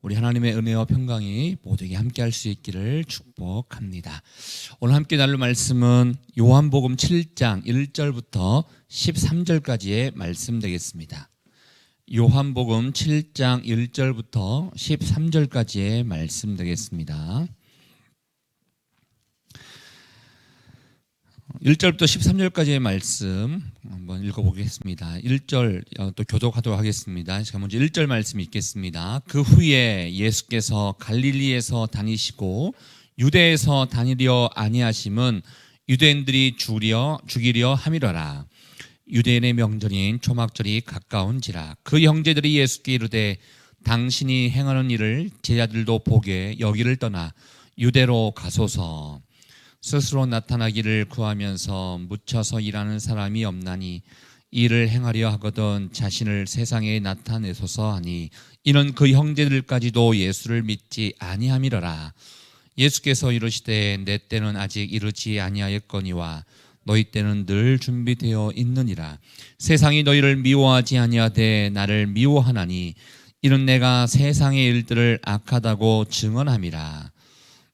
우리 하나님의 은혜와 평강이 모두에게 함께할 수 있기를 축복합니다. 오늘 함께 나눌 말씀은 요한복음 7장 1절부터 13절까지의 말씀 되겠습니다. 요한복음 7장 1절부터 13절까지의 말씀 되겠습니다. 1절부터 13절까지의 말씀 한번 읽어보겠습니다. 1절 또 교독하도록 하겠습니다. 제가 먼저 1절 말씀 읽겠습니다. 그 후에 예수께서 갈릴리에서 다니시고 유대에서 다니려 아니하심은 유대인들이 죽이려 함이러라. 유대인의 명절인 초막절이 가까운지라. 그 형제들이 예수께 이르되 당신이 행하는 일을 제자들도 보게 여기를 떠나 유대로 가소서. 스스로 나타나기를 구하면서 묻혀서 일하는 사람이 없나니 일을 행하려 하거든 자신을 세상에 나타내소서 하니 이는 그 형제들까지도 예수를 믿지 아니함이러라. 예수께서 이르시되 내 때는 아직 이르지 아니하였거니와 너희 때는 늘 준비되어 있느니라. 세상이 너희를 미워하지 아니하되 나를 미워하나니 이는 내가 세상의 일들을 악하다고 증언함이라.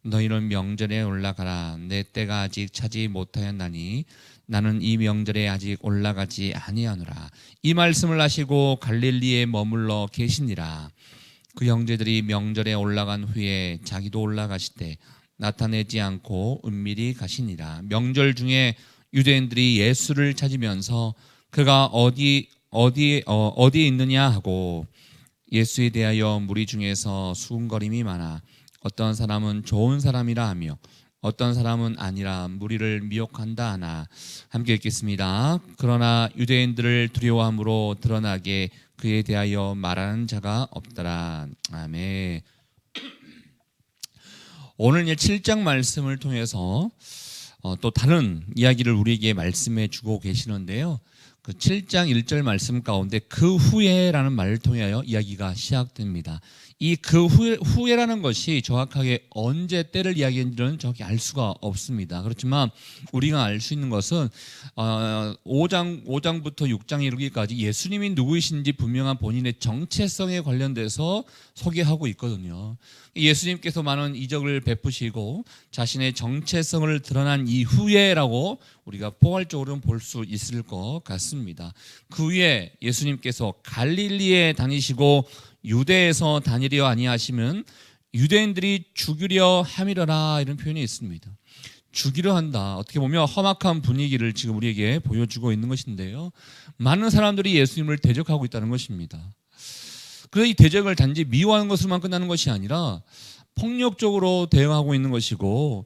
너희는 명절에 올라가라. 내 때가 아직 차지 못하였나니 나는 이 명절에 아직 올라가지 아니하노라. 이 말씀을 하시고 갈릴리에 머물러 계시니라. 그 형제들이 명절에 올라간 후에 자기도 올라가시되 나타내지 않고 은밀히 가시니라. 명절 중에 유대인들이 예수를 찾으면서 그가 어디에 있느냐 하고 예수에 대하여 무리 중에서 수군거림이 많아 어떤 사람은 좋은 사람이라 하며 어떤 사람은 아니라 무리를 미혹한다 하나. 함께 읽겠습니다. 그러나 유대인들을 두려워함으로 드러나게 그에 대하여 말하는 자가 없더라. 아멘. 오늘 7장 말씀을 통해서 또 다른 이야기를 우리에게 말씀해 주고 계시는데요. 그 7장 1절 말씀 가운데 그 후에라는 말을 통하여 이야기가 시작됩니다. 이 그 후에라는 것이 정확하게 언제 때를 이야기하는지는 정확히 알 수가 없습니다. 그렇지만 우리가 알 수 있는 것은 5장부터 6장에 이르기까지 예수님이 누구이신지 분명한 본인의 정체성에 관련돼서 소개하고 있거든요. 예수님께서 많은 이적을 베푸시고 자신의 정체성을 드러난 이후에라고 우리가 포괄적으로는 볼 수 있을 것 같습니다. 그 후에 예수님께서 갈릴리에 다니시고 유대에서 다니려 아니하시면 유대인들이 죽이려 함이러라 이런 표현이 있습니다. 죽이려 한다. 어떻게 보면 험악한 분위기를 지금 우리에게 보여주고 있는 것인데요. 많은 사람들이 예수님을 대적하고 있다는 것입니다. 그래서 이 대적을 단지 미워하는 것으로만 끝나는 것이 아니라 폭력적으로 대응하고 있는 것이고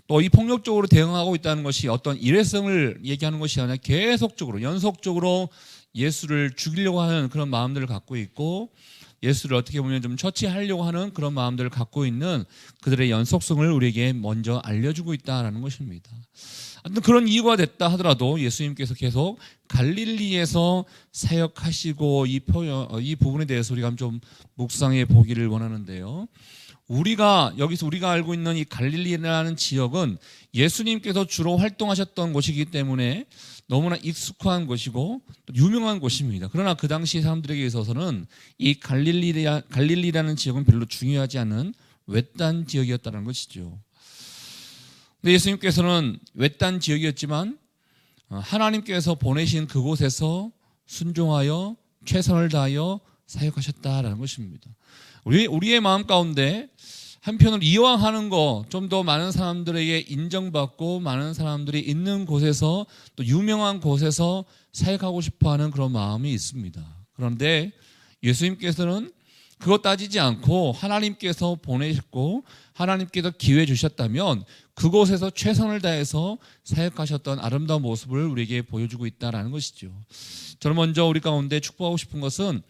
또 이 폭력적으로 대응하고 있다는 것이 어떤 일회성을 얘기하는 것이 아니라 계속적으로 연속적으로 예수를 죽이려고 하는 그런 마음들을 갖고 있고 예수를 어떻게 보면 좀 처치하려고 하는 그런 마음들을 갖고 있는 그들의 연속성을 우리에게 먼저 알려주고 있다는 것입니다. 하여튼 그런 이유가 됐다 하더라도 예수님께서 계속 갈릴리에서 사역하시고 이 부분에 대해서 우리가 좀 묵상해 보기를 원하는데요. 여기서 우리가 알고 있는 이 갈릴리라는 지역은 예수님께서 주로 활동하셨던 곳이기 때문에 너무나 익숙한 곳이고 유명한 곳입니다. 그러나 그 당시 사람들에게 있어서는 이 갈릴리라는 지역은 별로 중요하지 않은 외딴 지역이었다는 것이죠. 근데 예수님께서는 외딴 지역이었지만 하나님께서 보내신 그곳에서 순종하여 최선을 다하여 사역하셨다라는 것입니다. 우리의 마음 가운데 한편으로 이왕 하는 거 좀 더 많은 사람들에게 인정받고 많은 사람들이 있는 곳에서 또 유명한 곳에서 사역하고 싶어하는 그런 마음이 있습니다. 그런데 예수님께서는 그것 따지지 않고 하나님께서 보내셨고 하나님께서 기회 주셨다면 그곳에서 최선을 다해서 사역하셨던 아름다운 모습을 우리에게 보여주고 있다는 것이죠. 저는 먼저 우리 가운데 축복하고 싶은 것은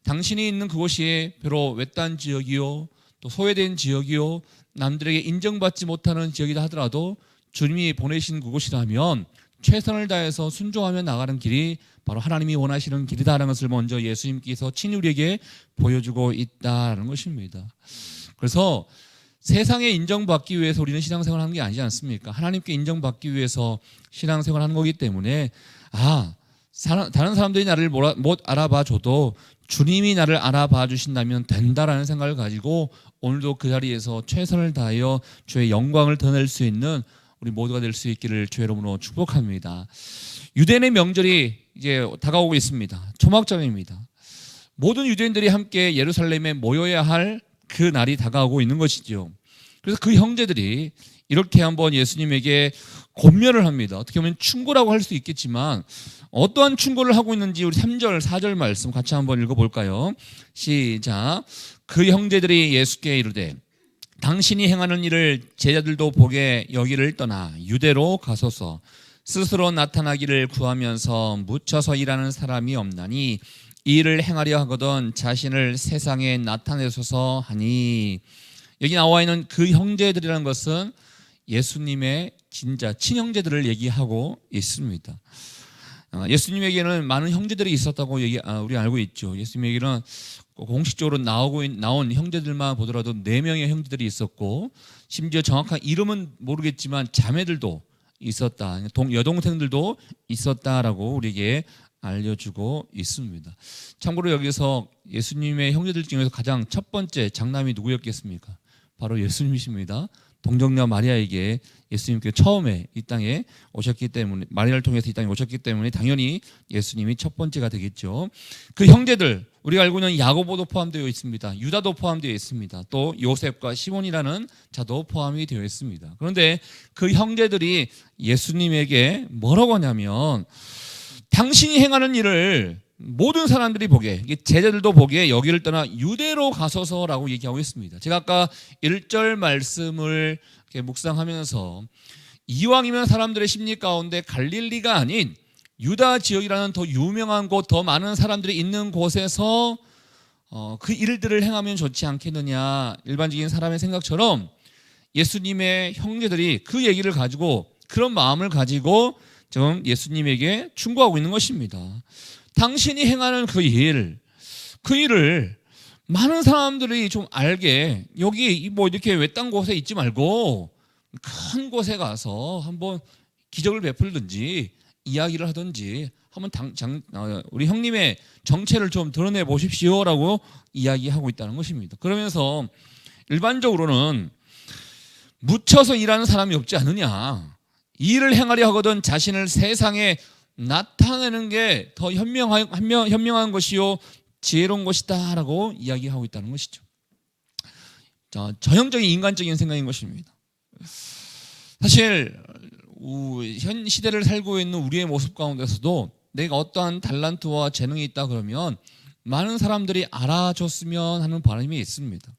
당신이 있는 그곳이 비록 외딴 지역이요 또 소외된 지역이요 남들에게 인정받지 못하는 지역이다 하더라도 주님이 보내신 그곳이라면 최선을 다해서 순종하며 나가는 길이 바로 하나님이 원하시는 길이다라는 것을 먼저 예수님께서 친히 우리에게 보여주고 있다는 것입니다. 그래서 세상에 인정받기 위해서 우리는 신앙생활을 하는 게 아니지 않습니까? 하나님께 인정받기 위해서 신앙생활을 하는 거기 때문에 다른 사람들이 나를 못 알아봐 줘도 주님이 나를 알아봐 주신다면 된다라는 생각을 가지고 오늘도 그 자리에서 최선을 다하여 주의 영광을 드러낼 수 있는 우리 모두가 될 수 있기를 주의 이름으로 축복합니다. 유대인의 명절이 이제 다가오고 있습니다. 초막절입니다. 모든 유대인들이 함께 예루살렘에 모여야 할 그 날이 다가오고 있는 것이죠. 그래서 그 형제들이 이렇게 한번 예수님에게 권면을 합니다. 어떻게 보면 충고라고 할 수 있겠지만 어떠한 충고를 하고 있는지 우리 3절, 4절 말씀 같이 한번 읽어볼까요? 시작. 그 형제들이 예수께 이르되 당신이 행하는 일을 제자들도 보게 여기를 떠나 유대로 가소서. 스스로 나타나기를 구하면서 묻혀서 일하는 사람이 없나니 이 일을 행하려 하거든 자신을 세상에 나타내소서 하니. 여기 나와 있는 그 형제들이라는 것은 예수님의 진짜 친형제들을 얘기하고 있습니다. 예수님에게는 많은 형제들이 있었다고 우리 알고 있죠. 예수님에게는 공식적으로 나온 형제들만 보더라도 4명의 형제들이 있었고 심지어 정확한 이름은 모르겠지만 자매들도 있었다, 여동생들도 있었다라고 우리에게 알려주고 있습니다. 참고로 여기서 예수님의 형제들 중에서 가장 첫 번째 장남이 누구였겠습니까? 바로 예수님이십니다. 동정녀 마리아에게 예수님께 처음에 이 땅에 오셨기 때문에, 마리아를 통해서 이 땅에 오셨기 때문에 당연히 예수님이 첫 번째가 되겠죠. 그 형제들, 우리가 알고 있는 야고보도 포함되어 있습니다. 유다도 포함되어 있습니다. 또 요셉과 시몬이라는 자도 포함이 되어 있습니다. 그런데 그 형제들이 예수님에게 뭐라고 하냐면 당신이 행하는 일을 모든 사람들이 보게, 제자들도 보게 여기를 떠나 유대로 가소서라고 얘기하고 있습니다. 제가 아까 1절 말씀을 묵상하면서 이왕이면 사람들의 심리 가운데 갈릴리가 아닌 유다 지역이라는 더 유명한 곳, 더 많은 사람들이 있는 곳에서 그 일들을 행하면 좋지 않겠느냐, 일반적인 사람의 생각처럼 예수님의 형제들이 그 얘기를 가지고, 그런 마음을 가지고 지금 예수님에게 충고하고 있는 것입니다. 당신이 행하는 그 일을 많은 사람들이 좀 알게, 여기 뭐 이렇게 외딴 곳에 있지 말고 큰 곳에 가서 한번 기적을 베풀든지 이야기를 하든지 한번 우리 형님의 정체를 좀 드러내 보십시오라고 이야기하고 있다는 것입니다. 그러면서 일반적으로는 묻혀서 일하는 사람이 없지 않느냐, 이 일을 행하려 하거든 자신을 세상에 나타내는 게 더 현명한 것이요 지혜로운 것이다 라고 이야기하고 있다는 것이죠. 자, 전형적인 인간적인 생각인 것입니다. 사실 현 시대를 살고 있는 우리의 모습 가운데서도 내가 어떠한 달란트와 재능이 있다 그러면 많은 사람들이 알아줬으면 하는 바람이 있습니다.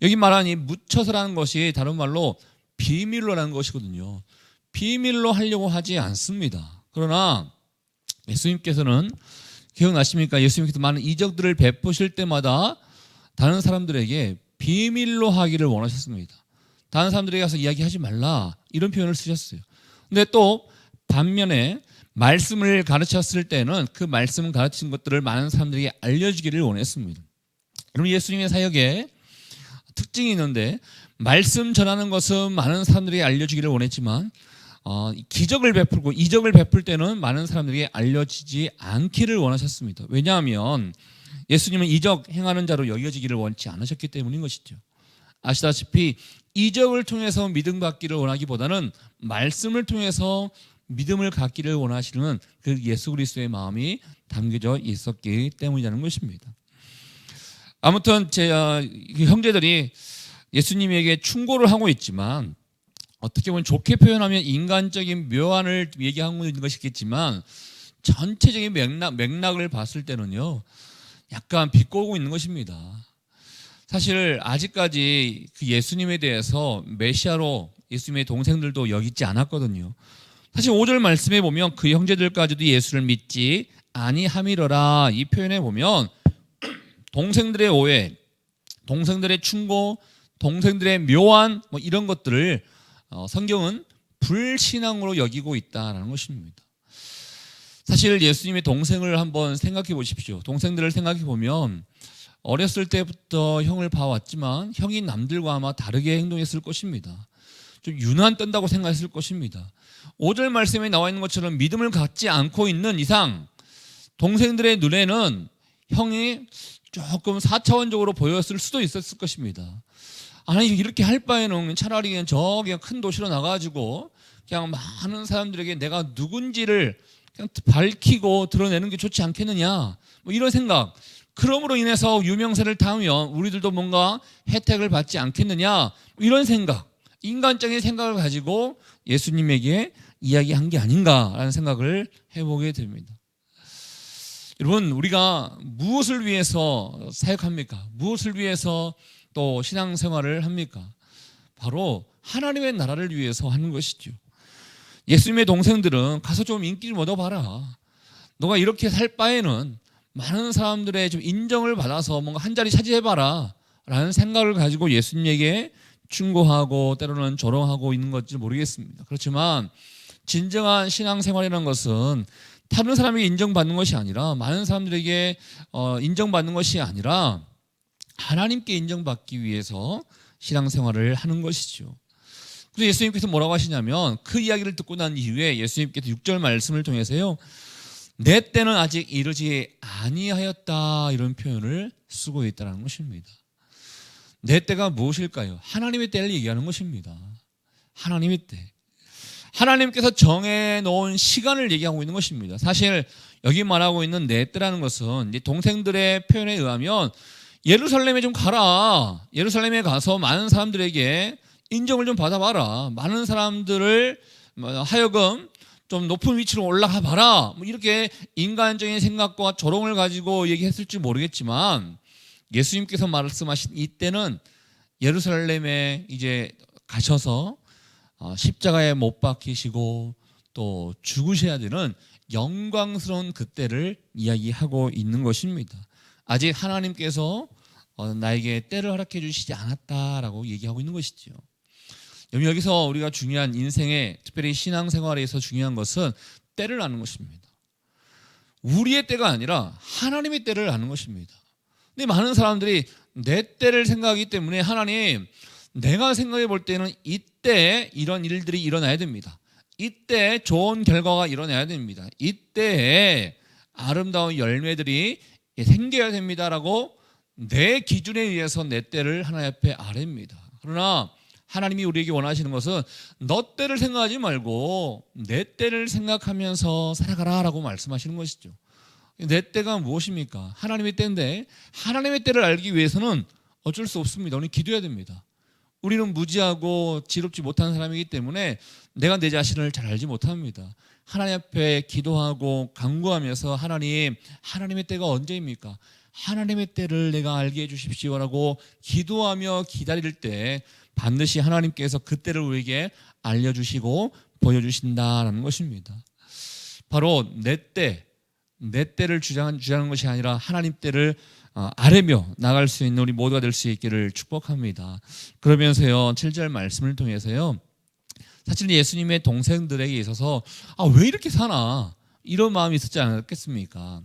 여기 말하니 묻혀서라는 것이 다른 말로 비밀로라는 것이거든요. 비밀로 하려고 하지 않습니다. 그러나 예수님께서는 기억나십니까? 예수님께서 많은 이적들을 베푸실 때마다 다른 사람들에게 비밀로 하기를 원하셨습니다. 다른 사람들에게 가서 이야기하지 말라, 이런 표현을 쓰셨어요. 근데 또 반면에 말씀을 가르쳤을 때는 그 말씀을 가르친 것들을 많은 사람들에게 알려주기를 원했습니다. 여러분, 예수님의 사역에 특징이 있는데 말씀 전하는 것은 많은 사람들에게 알려주기를 원했지만 기적을 베풀고 이적을 베풀 때는 많은 사람들에게 알려지지 않기를 원하셨습니다. 왜냐하면 예수님은 이적 행하는 자로 여겨지기를 원치 않으셨기 때문인 것이죠. 아시다시피 이적을 통해서 믿음 갖기를 원하기보다는 말씀을 통해서 믿음을 갖기를 원하시는 그 예수 그리스도의 마음이 담겨져 있었기 때문이라는 것입니다. 아무튼 제 형제들이 예수님에게 충고를 하고 있지만, 어떻게 보면 좋게 표현하면 인간적인 묘안을 얘기하고 있는 것이겠지만 전체적인 맥락을 봤을 때는요 약간 비꼬고 있는 것입니다. 사실 아직까지 그 예수님에 대해서 메시아로 예수님의 동생들도 여기지 않았거든요. 사실 5절 말씀에 보면 그 형제들까지도 예수를 믿지 아니함이러라, 이 표현에 보면 동생들의 오해, 동생들의 충고, 동생들의 묘안 이런 것들을 성경은 불신앙으로 여기고 있다는 것입니다. 사실 예수님의 동생을 한번 생각해 보십시오. 동생들을 생각해 보면 어렸을 때부터 형을 봐왔지만 형이 남들과 아마 다르게 행동했을 것입니다. 좀 유난 떤다고 생각했을 것입니다. 5절 말씀에 나와 있는 것처럼 믿음을 갖지 않고 있는 이상 동생들의 눈에는 형이 조금 4차원적으로 보였을 수도 있었을 것입니다. 아니 이렇게 할 바에는 차라리 그냥 저기 큰 도시로 나가가지고 그냥 많은 사람들에게 내가 누군지를 그냥 밝히고 드러내는 게 좋지 않겠느냐, 뭐 이런 생각. 그럼으로 인해서 유명세를 타면 우리들도 뭔가 혜택을 받지 않겠느냐, 뭐 이런 생각, 인간적인 생각을 가지고 예수님에게 이야기한 게 아닌가라는 생각을 해보게 됩니다. 여러분, 우리가 무엇을 위해서 사역합니까? 무엇을 위해서 또 신앙생활을 합니까? 바로 하나님의 나라를 위해서 하는 것이죠. 예수님의 동생들은 가서 좀 인기를 얻어봐라. 너가 이렇게 살 바에는 많은 사람들의 좀 인정을 받아서 뭔가 한 자리 차지해봐라 라는 생각을 가지고 예수님에게 충고하고 때로는 조롱하고 있는 건지 모르겠습니다. 그렇지만 진정한 신앙생활이라는 것은 다른 사람에게 인정받는 것이 아니라, 많은 사람들에게 인정받는 것이 아니라 하나님께 인정받기 위해서 신앙생활을 하는 것이죠. 그래서 예수님께서 뭐라고 하시냐면, 그 이야기를 듣고 난 이후에 예수님께서 6절 말씀을 통해서요, 내 때는 아직 이르지 아니하였다, 이런 표현을 쓰고 있다는 것입니다. 내 때가 무엇일까요? 하나님의 때를 얘기하는 것입니다. 하나님의 때. 하나님께서 정해놓은 시간을 얘기하고 있는 것입니다. 사실 여기 말하고 있는 내 때라는 것은 동생들의 표현에 의하면 예루살렘에 좀 가라. 예루살렘에 가서 많은 사람들에게 인정을 좀 받아봐라. 많은 사람들을 하여금 좀 높은 위치로 올라가 봐라. 이렇게 인간적인 생각과 조롱을 가지고 얘기했을지 모르겠지만, 예수님께서 말씀하신 이 때는 예루살렘에 이제 가셔서 십자가에 못 박히시고 또 죽으셔야 되는 영광스러운 그때를 이야기하고 있는 것입니다. 아직 하나님께서 나에게 때를 허락해 주시지 않았다라고 얘기하고 있는 것이죠. 여기서 우리가 중요한 인생에, 특별히 신앙생활에서 중요한 것은 때를 아는 것입니다. 우리의 때가 아니라 하나님의 때를 아는 것입니다. 근데 많은 사람들이 내 때를 생각하기 때문에, 하나님, 내가 생각해 볼 때는 이때 이런 일들이 일어나야 됩니다. 이때 좋은 결과가 일어나야 됩니다. 이때에 아름다운 열매들이 생겨야 됩니다라고 내 기준에 의해서 내 때를 하나님 앞에 아뢰입니다. 그러나 하나님이 우리에게 원하시는 것은 너 때를 생각하지 말고 내 때를 생각하면서 살아가라라고 말씀하시는 것이죠. 내 때가 무엇입니까? 하나님의 때인데, 하나님의 때를 알기 위해서는 어쩔 수 없습니다. 우리는 기도해야 됩니다. 우리는 무지하고 지롭지 못한 사람이기 때문에 내가 내 자신을 잘 알지 못합니다. 하나님 앞에 기도하고 간구하면서, 하나님, 하나님의 때가 언제입니까? 하나님의 때를 내가 알게 해주십시오라고 기도하며 기다릴 때 반드시 하나님께서 그 때를 우리에게 알려주시고 보여주신다는 것입니다. 바로 내 때를 주장하는 것이 아니라 하나님 때를 아뢰며 나갈 수 있는 우리 모두가 될 수 있기를 축복합니다. 그러면서요, 7절 말씀을 통해서요, 사실 예수님의 동생들에게 있어서 왜 이렇게 사나, 이런 마음이 있었지 않았겠습니까?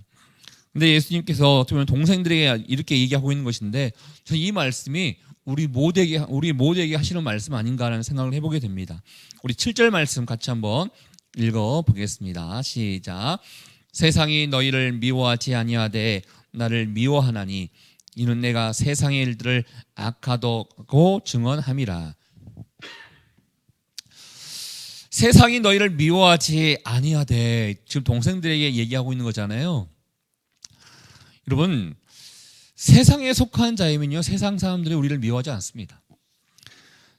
근데 예수님께서 어떻게 보면 동생들에게 이렇게 얘기하고 있는 것인데, 저는 이 말씀이 우리 모두에게 하시는 말씀 아닌가 하는 생각을 해보게 됩니다. 우리 7절 말씀 같이 한번 읽어보겠습니다. 시작. 세상이 너희를 미워하지 아니하되 나를 미워하나니 이는 내가 세상의 일들을 악하다고 증언함이라. 세상이 너희를 미워하지 아니하되, 지금 동생들에게 얘기하고 있는 거잖아요. 여러분, 세상에 속한 자이면요, 세상 사람들이 우리를 미워하지 않습니다.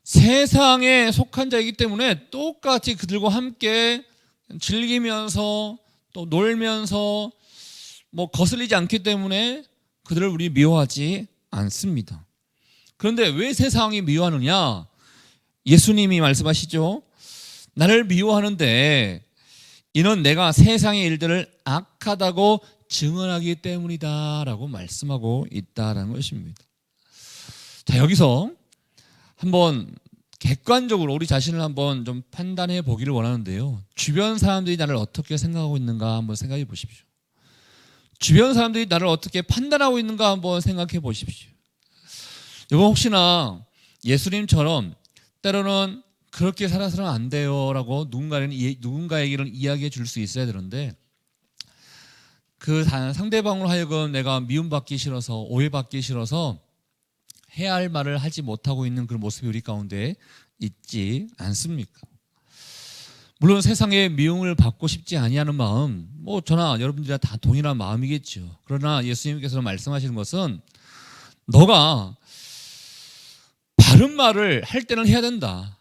세상에 속한 자이기 때문에 똑같이 그들과 함께 즐기면서 또 놀면서 거슬리지 않기 때문에 그들을 우리 미워하지 않습니다. 그런데 왜 세상이 미워하느냐? 예수님이 말씀하시죠. 나를 미워하는데 이는 내가 세상의 일들을 악하다고 증언하기 때문이다 라고 말씀하고 있다는 것입니다. 자, 여기서 한번 객관적으로 우리 자신을 한번 좀 판단해 보기를 원하는데요, 주변 사람들이 나를 어떻게 생각하고 있는가 한번 생각해 보십시오. 주변 사람들이 나를 어떻게 판단하고 있는가 한번 생각해 보십시오. 여러분, 혹시나 예수님처럼 때로는 그렇게 살아서는 안 돼요 라고 누군가에게는 이야기해 줄 수 있어야 되는데, 그 상대방으로 하여금 내가 미움받기 싫어서 오해받기 싫어서 해야 할 말을 하지 못하고 있는 그런 모습이 우리 가운데 있지 않습니까? 물론 세상에 미움을 받고 싶지 아니하는 마음, 뭐 저나 여러분들이랑 다 동일한 마음이겠죠. 그러나 예수님께서 말씀하시는 것은 너가 바른 말을 할 때는 해야 된다.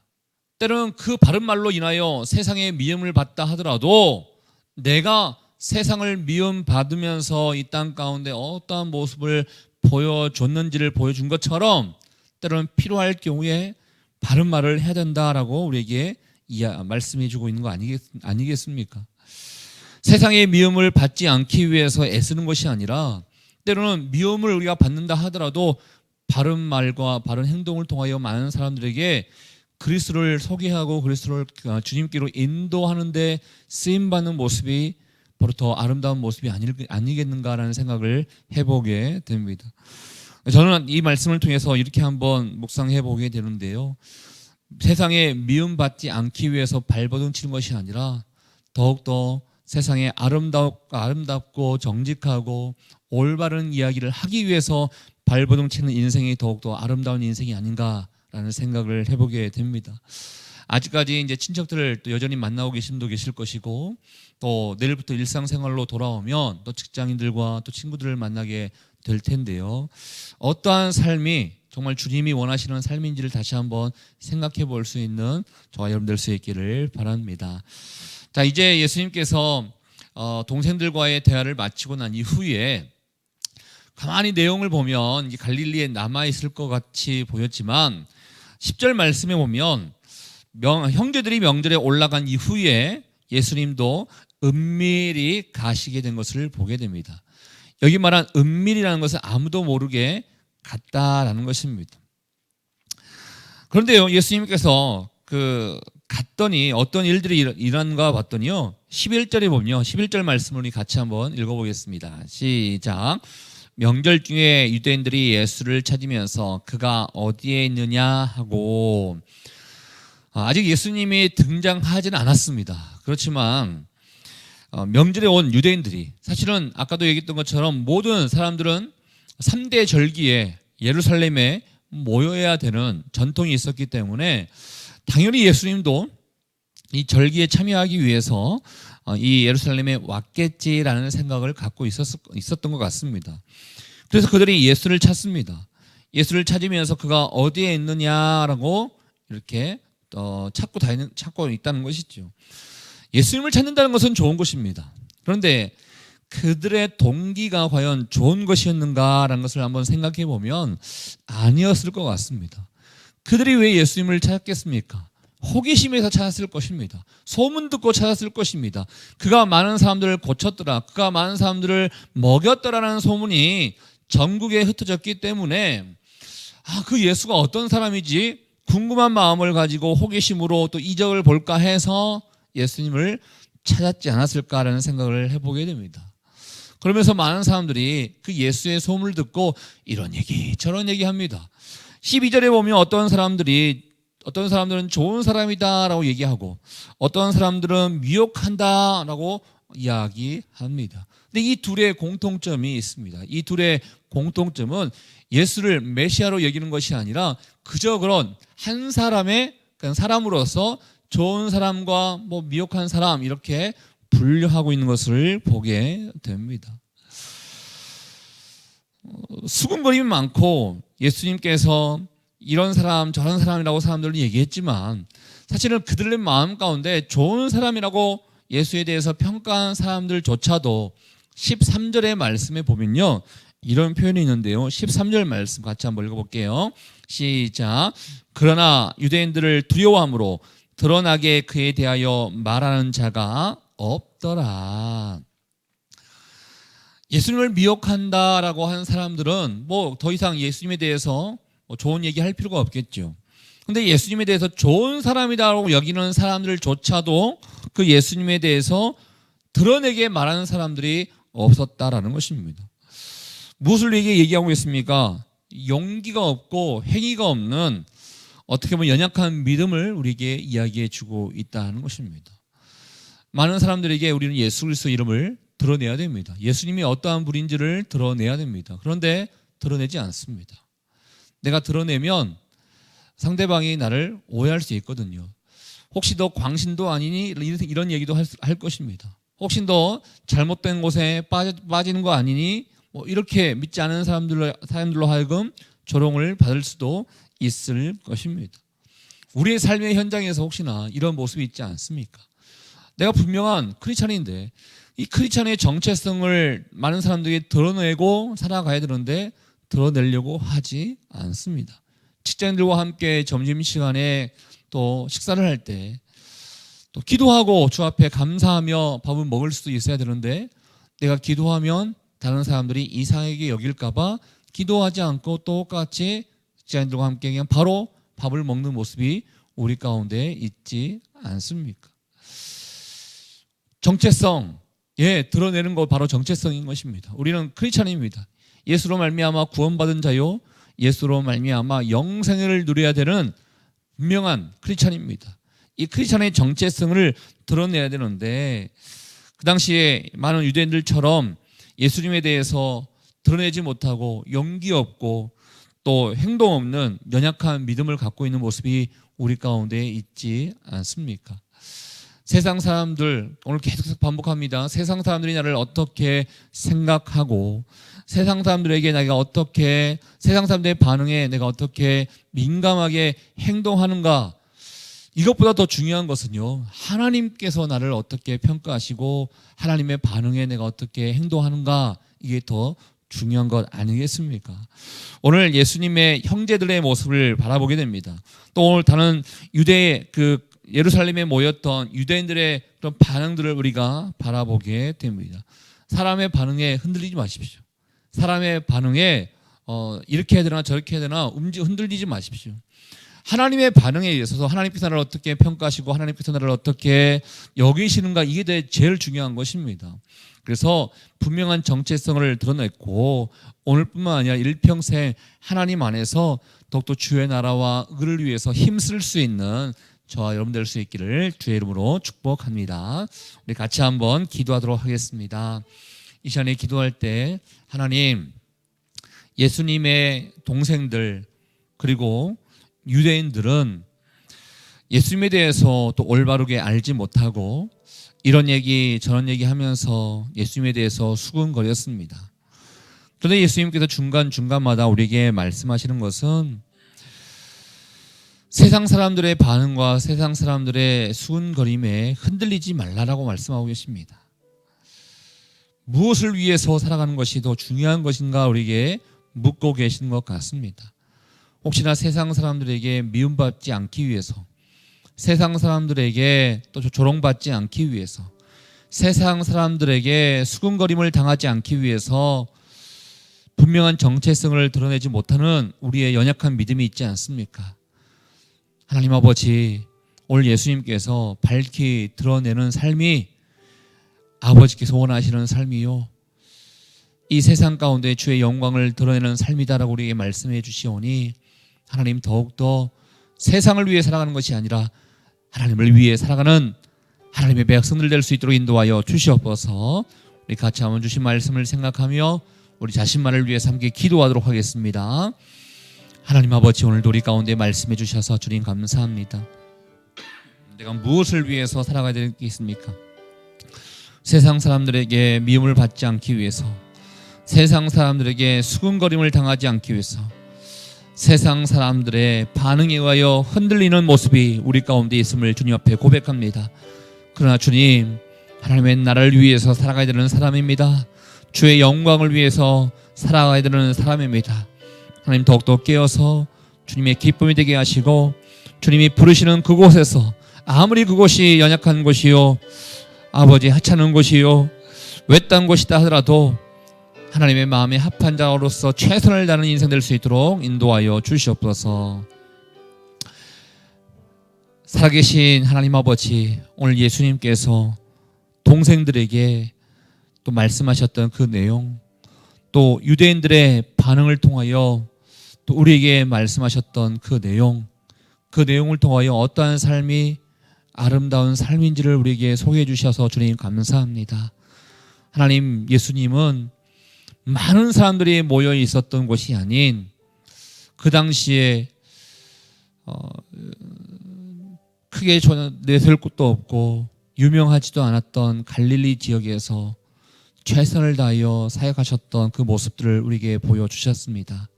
때로는 그 바른 말로 인하여 세상에 미움을 받다 하더라도 내가 세상을 미움받으면서 이 땅 가운데 어떠한 모습을 보여줬는지를 보여준 것처럼 때로는 필요할 경우에 바른 말을 해야 된다라고 우리에게 말씀해 주고 있는 거 아니겠습니까? 세상의 미움을 받지 않기 위해서 애쓰는 것이 아니라 때로는 미움을 우리가 받는다 하더라도 바른 말과 바른 행동을 통하여 많은 사람들에게 그리스도를 소개하고 그리스도를 주님께로 인도하는 데 쓰임받는 모습이 바로 더 아름다운 모습이 아니겠는가라는 생각을 해보게 됩니다. 저는 이 말씀을 통해서 이렇게 한번 묵상해 보게 되는데요. 세상에 미움받지 않기 위해서 발버둥 치는 것이 아니라 더욱더 세상에 아름답고 정직하고 올바른 이야기를 하기 위해서 발버둥 치는 인생이 더욱더 아름다운 인생이 아닌가라는 생각을 해보게 됩니다. 아직까지 이제 친척들을 또 여전히 만나고 계신 분도 계실 것이고 또 내일부터 일상생활로 돌아오면 또 직장인들과 또 친구들을 만나게 될 텐데요. 어떠한 삶이 정말 주님이 원하시는 삶인지를 다시 한번 생각해 볼 수 있는 저와 여러분 될 수 있기를 바랍니다. 자, 이제 예수님께서 동생들과의 대화를 마치고 난 이후에 가만히 내용을 보면 갈릴리에 남아있을 것 같이 보였지만 10절 말씀에 보면 형제들이 명절에 올라간 이후에 예수님도 은밀히 가시게 된 것을 보게 됩니다. 여기 말한 은밀이라는 것은 아무도 모르게 갔다라는 것입니다. 그런데요, 예수님께서 갔더니 어떤 일들이 일어난가 봤더니요, 11절에 보면요, 11절 말씀을 우리 같이 한번 읽어보겠습니다. 시작. 명절 중에 유대인들이 예수를 찾으면서 그가 어디에 있느냐 하고, 아직 예수님이 등장하지는 않았습니다. 그렇지만 명절에 온 유대인들이, 사실은 아까도 얘기했던 것처럼 모든 사람들은 3대 절기에 예루살렘에 모여야 되는 전통이 있었기 때문에 당연히 예수님도 이 절기에 참여하기 위해서 이 예루살렘에 왔겠지라는 생각을 갖고 있었던 것 같습니다. 그래서 그들이 예수를 찾습니다. 예수를 찾으면서 그가 어디에 있느냐라고 이렇게 찾고 있다는 것이죠. 예수님을 찾는다는 것은 좋은 것입니다. 그런데 그들의 동기가 과연 좋은 것이었는가라는 것을 한번 생각해 보면 아니었을 것 같습니다. 그들이 왜 예수님을 찾았겠습니까? 호기심에서 찾았을 것입니다. 소문 듣고 찾았을 것입니다. 그가 많은 사람들을 고쳤더라, 그가 많은 사람들을 먹였더라라는 소문이 전국에 흩어졌기 때문에 그 예수가 어떤 사람이지 궁금한 마음을 가지고 호기심으로 또 이적을 볼까 해서 예수님을 찾았지 않았을까라는 생각을 해보게 됩니다. 그러면서 많은 사람들이 그 예수의 소문을 듣고 이런 얘기 저런 얘기 합니다. 12절에 보면 어떤 사람들은 좋은 사람이다라고 얘기하고 어떤 사람들은 미혹한다라고 이야기합니다. 근데 이 둘의 공통점이 있습니다. 이 둘의 공통점은 예수를 메시아로 여기는 것이 아니라 그저 그런 한 사람의 그냥 사람으로서 좋은 사람과 미혹한 사람 이렇게 분류하고 있는 것을 보게 됩니다. 수군거림이 많고 예수님께서 이런 사람 저런 사람이라고 사람들은 얘기했지만 사실은 그들의 마음 가운데 좋은 사람이라고 예수에 대해서 평가한 사람들조차도 13절의 말씀에 보면요, 이런 표현이 있는데요. 13절 말씀 같이 한번 읽어볼게요. 시작. 그러나 유대인들을 두려워함으로 드러나게 그에 대하여 말하는 자가 없더라. 예수님을 미혹한다라고 하는 사람들은 더 이상 예수님에 대해서 좋은 얘기 할 필요가 없겠죠. 근데 예수님에 대해서 좋은 사람이다라고 여기는 사람들조차도 그 예수님에 대해서 드러내게 말하는 사람들이 없었다라는 것입니다. 무엇을 얘기하고 있습니까? 용기가 없고 행위가 없는 어떻게 보면 연약한 믿음을 우리에게 이야기해 주고 있다는 것입니다. 많은 사람들에게 우리는 예수 그리스도 이름을 드러내야 됩니다. 예수님이 어떠한 분인지를 드러내야 됩니다. 그런데 드러내지 않습니다. 내가 드러내면 상대방이 나를 오해할 수 있거든요. 혹시 너 광신도 아니니? 이런 얘기도 할 것입니다. 혹시 너 잘못된 곳에 빠지는 거 아니니? 이렇게 믿지 않은 사람들로 하여금 조롱을 받을 수도 있을 것입니다. 우리의 삶의 현장에서 혹시나 이런 모습이 있지 않습니까? 내가 분명한 크리스찬인데 이 크리스찬의 정체성을 많은 사람들이 드러내고 살아가야 되는데 드러내려고 하지 않습니다. 직장인들과 함께 점심시간에 또 식사를 할 때 또 기도하고 주 앞에 감사하며 밥을 먹을 수도 있어야 되는데 내가 기도하면 다른 사람들이 이상하게 여길까봐 기도하지 않고 똑같이 직장인들과 함께 그냥 바로 밥을 먹는 모습이 우리 가운데 있지 않습니까? 정체성, 드러내는 것 바로 정체성인 것입니다. 우리는 크리스찬입니다. 예수로 말미암아 구원받은 자요, 예수로 말미암아 영생을 누려야 되는 분명한 크리스찬입니다. 이 크리스찬의 정체성을 드러내야 되는데 그 당시에 많은 유대인들처럼 예수님에 대해서 드러내지 못하고 용기 없고 또 행동 없는 연약한 믿음을 갖고 있는 모습이 우리 가운데 있지 않습니까? 세상 사람들, 오늘 계속 반복합니다. 세상 사람들이 나를 어떻게 생각하고 세상 사람들에게 세상 사람들의 반응에 내가 어떻게 민감하게 행동하는가, 이것보다 더 중요한 것은요, 하나님께서 나를 어떻게 평가하시고 하나님의 반응에 내가 어떻게 행동하는가, 이게 더 중요한 것 아니겠습니까? 오늘 예수님의 형제들의 모습을 바라보게 됩니다. 또 오늘 다른 예루살렘에 모였던 유대인들의 그런 반응들을 우리가 바라보게 됩니다. 사람의 반응에 흔들리지 마십시오. 사람의 반응에 이렇게 해야 되나 저렇게 해야 되나 흔들리지 마십시오. 하나님의 반응에 있어서 하나님께서 나를 어떻게 평가하시고 하나님께서 나를 어떻게 여기시는가, 이게 제일 중요한 것입니다. 그래서 분명한 정체성을 드러냈고 오늘뿐만 아니라 일평생 하나님 안에서 더욱더 주의 나라와 의를 위해서 힘쓸 수 있는 저와 여러분 될 수 있기를 주의 이름으로 축복합니다. 우리 같이 한번 기도하도록 하겠습니다. 이 시간에 기도할 때 하나님, 예수님의 동생들 그리고 유대인들은 예수님에 대해서 또 올바르게 알지 못하고 이런 얘기 저런 얘기 하면서 예수님에 대해서 수군거렸습니다. 그런데 예수님께서 중간중간마다 우리에게 말씀하시는 것은 세상 사람들의 반응과 세상 사람들의 수군거림에 흔들리지 말라라고 말씀하고 계십니다. 무엇을 위해서 살아가는 것이 더 중요한 것인가 우리에게 묻고 계신 것 같습니다. 혹시나 세상 사람들에게 미움받지 않기 위해서, 세상 사람들에게 또 조롱받지 않기 위해서, 세상 사람들에게 수군거림을 당하지 않기 위해서 분명한 정체성을 드러내지 못하는 우리의 연약한 믿음이 있지 않습니까? 하나님 아버지, 오늘 예수님께서 밝히 드러내는 삶이 아버지께서 원하시는 삶이요, 이 세상 가운데 주의 영광을 드러내는 삶이다라고 우리에게 말씀해 주시오니 하나님, 더욱더 세상을 위해 살아가는 것이 아니라 하나님을 위해 살아가는 하나님의 백성들 될 수 있도록 인도하여 주시옵소서. 우리 같이 한번 주신 말씀을 생각하며 우리 자신만을 위해 함께 기도하도록 하겠습니다. 하나님 아버지, 오늘도 우리 가운데 말씀해 주셔서 주님 감사합니다. 내가 무엇을 위해서 살아가야 되겠습니까? 세상 사람들에게 미움을 받지 않기 위해서, 세상 사람들에게 수군거림을 당하지 않기 위해서, 세상 사람들의 반응에 의하여 흔들리는 모습이 우리 가운데 있음을 주님 앞에 고백합니다. 그러나 주님, 하나님의 나라를 위해서 살아가야 되는 사람입니다. 주의 영광을 위해서 살아가야 되는 사람입니다. 하나님, 더욱더 깨어서 주님의 기쁨이 되게 하시고 주님이 부르시는 그곳에서, 아무리 그곳이 연약한 곳이요, 아버지 하찮은 곳이요, 외딴 곳이다 하더라도 하나님의 마음에 합한 자로서 최선을 다하는 인생 될 수 있도록 인도하여 주시옵소서. 살아계신 하나님 아버지, 오늘 예수님께서 동생들에게 또 말씀하셨던 그 내용, 또 유대인들의 반응을 통하여 또 우리에게 말씀하셨던 그 내용을 통하여 어떠한 삶이 아름다운 삶인지를 우리에게 소개해 주셔서 주님 감사합니다. 하나님, 예수님은 많은 사람들이 모여 있었던 곳이 아닌 그 당시에 크게 내세울 곳도 없고 유명하지도 않았던 갈릴리 지역에서 최선을 다하여 사역하셨던 그 모습들을 우리에게 보여주셨습니다.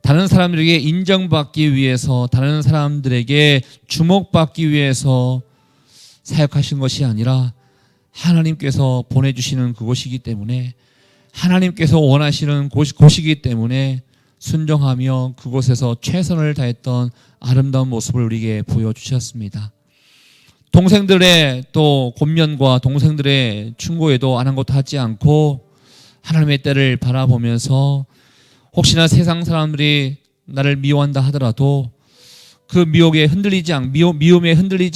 다른 사람들에게 인정받기 위해서, 다른 사람들에게 주목받기 위해서 사역하신 것이 아니라 하나님께서 보내주시는 그곳이기 때문에, 하나님께서 원하시는 곳이기 때문에 순종하며 그곳에서 최선을 다했던 아름다운 모습을 우리에게 보여주셨습니다. 동생들의 또 권면과 동생들의 충고에도 아랑곳 하지 않고 하나님의 때를 바라보면서 혹시나 세상 사람들이 나를 미워한다 하더라도 그 미움에 흔들리지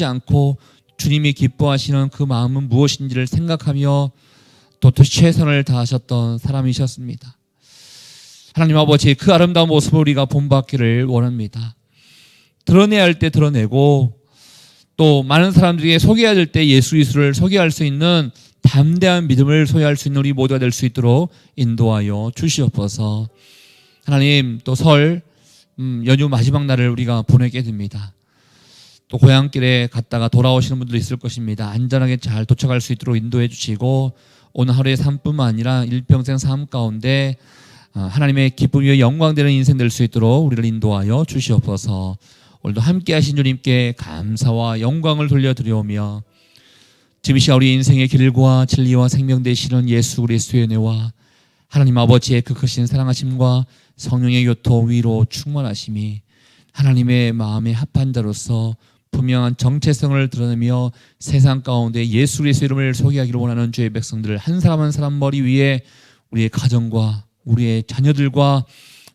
않고 주님이 기뻐하시는 그 마음은 무엇인지를 생각하며 또 최선을 다하셨던 사람이셨습니다. 하나님 아버지, 그 아름다운 모습을 우리가 본받기를 원합니다. 드러내야 할 때 드러내고 또 많은 사람들에게 소개해야 될 때 예수 그리스도를 소개할 수 있는 담대한 믿음을 소유할 수 있는 우리 모두가 될 수 있도록 인도하여 주시옵소서. 하나님, 또 설 연휴 마지막 날을 우리가 보내게 됩니다. 또 고향길에 갔다가 돌아오시는 분들도 있을 것입니다. 안전하게 잘 도착할 수 있도록 인도해 주시고 오늘 하루의 삶뿐만 아니라 일평생 삶 가운데 하나님의 기쁨 위에 영광되는 인생 될 수 있도록 우리를 인도하여 주시옵소서. 오늘도 함께 하신 주님께 감사와 영광을 돌려드리오며 지금 이 시간 우리 인생의 길과 진리와 생명 되시는 예수 그리스도의 은혜와 하나님 아버지의 그 크신 사랑하심과 성령의 교통 위로 충만하심이 하나님의 마음에 합한 자로서 분명한 정체성을 드러내며 세상 가운데 예수 그리스도의 이름을 소개하기를 원하는 주의 백성들을 한 사람 한 사람 머리 위에 우리의 가정과 우리의 자녀들과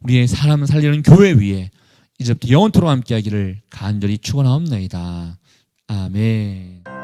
우리의 사람 살리는 교회 위에 이제부터 영원토록 함께하기를 간절히 축원하옵나이다. 아멘.